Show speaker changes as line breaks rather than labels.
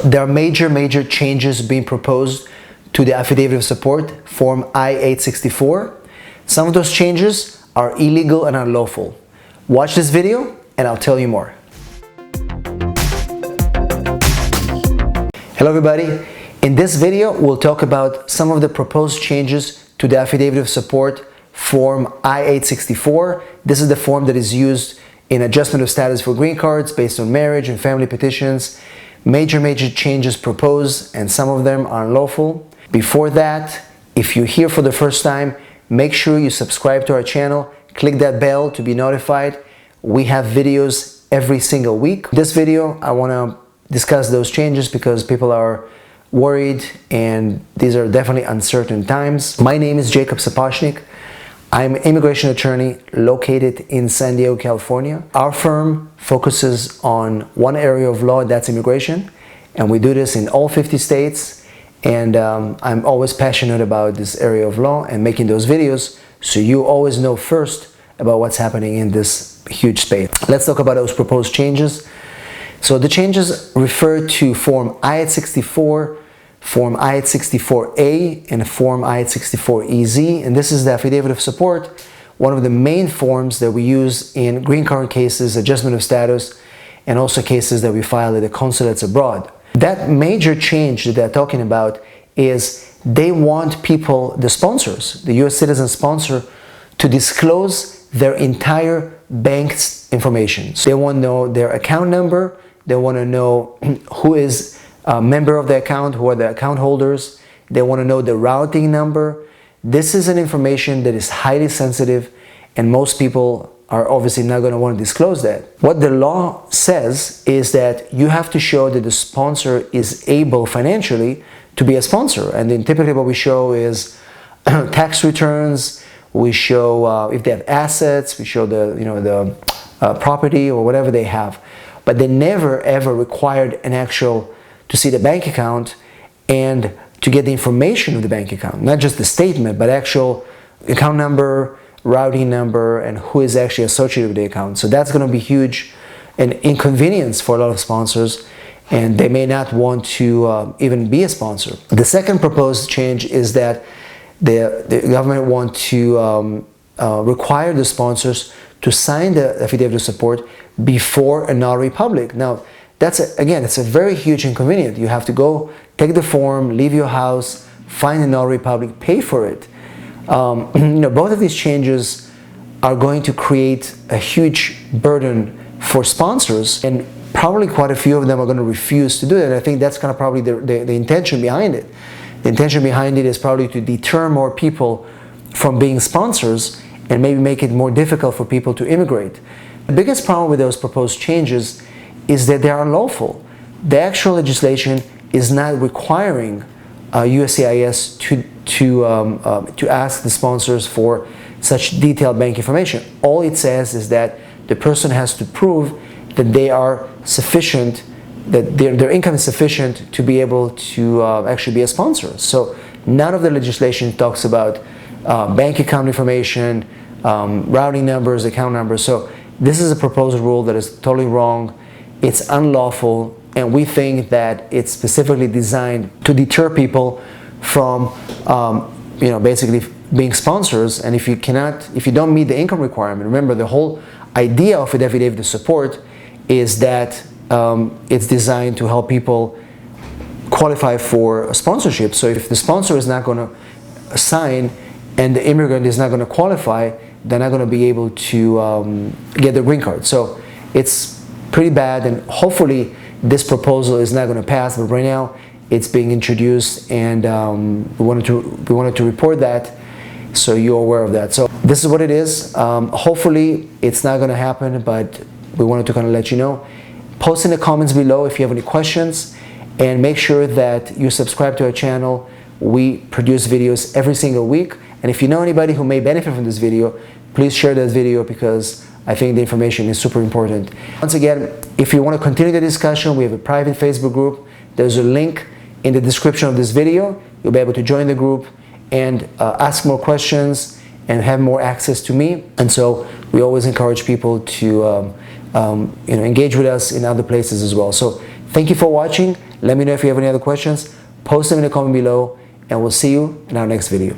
there are major changes being proposed to the Affidavit of Support, Form I-864. Some of those changes are illegal and unlawful. Watch this video and I'll tell you more. Hello everybody. In this video, we'll talk about some of the proposed changes to the Affidavit of Support, Form I-864. This is the form that is used in adjustment of status for green cards based on marriage and family petitions. Major changes proposed, and some of them are unlawful. Before that, if you're here for the first time, make sure you subscribe to our channel, click that bell to be notified. We have videos every single week. This video, I want to discuss those changes because people are worried and these are definitely uncertain times. My name is Jacob Sapochnick. I'm an immigration attorney located in San Diego, California. Our firm focuses on one area of law, that's immigration, and we do this in all 50 states. And I'm always passionate about this area of law and making those videos so you always know first about what's happening in this huge space. Let's talk about those proposed changes. So the changes refer to Form I-864, Form I-864A, and Form I-864EZ, and this is the Affidavit of Support, one of the main forms that we use in green card cases, adjustment of status, and also cases that we file at the consulates abroad. That major change that they're talking about is they want people, the sponsors, the U.S. citizen sponsor, to disclose their entire bank's information. So they want to know their account number, they want to know who is a member of the account, who are the account holders, they want to know the routing number. This is an information that is highly sensitive and most people are obviously not going to want to disclose that. What the law says is that you have to show that the sponsor is able financially to be a sponsor, and then typically what we show is tax returns, we show if they have assets, we show the property or whatever they have, but they never ever required an actual to see the bank account and to get the information of the bank account, not just the statement, but actual account number, routing number, and who is actually associated with the account. So that's going to be huge and inconvenience for a lot of sponsors, and they may not want to even be a sponsor. The second proposed change is that the government want to require the sponsors to sign the Affidavit of Support before a notary public. Now, again, it's a very huge inconvenience. You have to go take the form, leave your house, find a notary public, pay for it. Both of these changes are going to create a huge burden for sponsors, and probably quite a few of them are going to refuse to do that. I think that's kind of probably the intention behind it. The intention behind it is probably to deter more people from being sponsors and maybe make it more difficult for people to immigrate. The biggest problem with those proposed changes is that they are unlawful. The actual legislation is not requiring USCIS to ask the sponsors for such detailed bank information. All it says is that the person has to prove that they are sufficient, that their income is sufficient to be able to actually be a sponsor. So none of the legislation talks about bank account information, routing numbers, account numbers. So this is a proposed rule that is totally wrong. It's unlawful, and we think that it's specifically designed to deter people from basically being sponsors. And if you don't meet the income requirement, remember the whole idea of an Affidavit of Support is that it's designed to help people qualify for sponsorship. So if the sponsor is not going to sign and the immigrant is not going to qualify, they're not going to be able to get the green card. So it's pretty bad, and hopefully this proposal is not going to pass, but right now it's being introduced, and we wanted to report that so you're aware of that. So this is what it is. Hopefully it's not going to happen, but we wanted to kind of let you know. Post in the comments below if you have any questions, and make sure that you subscribe to our channel. We produce videos every single week, and if you know anybody who may benefit from this video, please share this video because I think the information is super important. Once again, if you want to continue the discussion, we have a private Facebook group. There's a link in the description of this video. You'll be able to join the group and ask more questions and have more access to me. And so we always encourage people to engage with us in other places as well. So thank you for watching. Let me know if you have any other questions. Post them in the comment below, and we'll see you in our next video.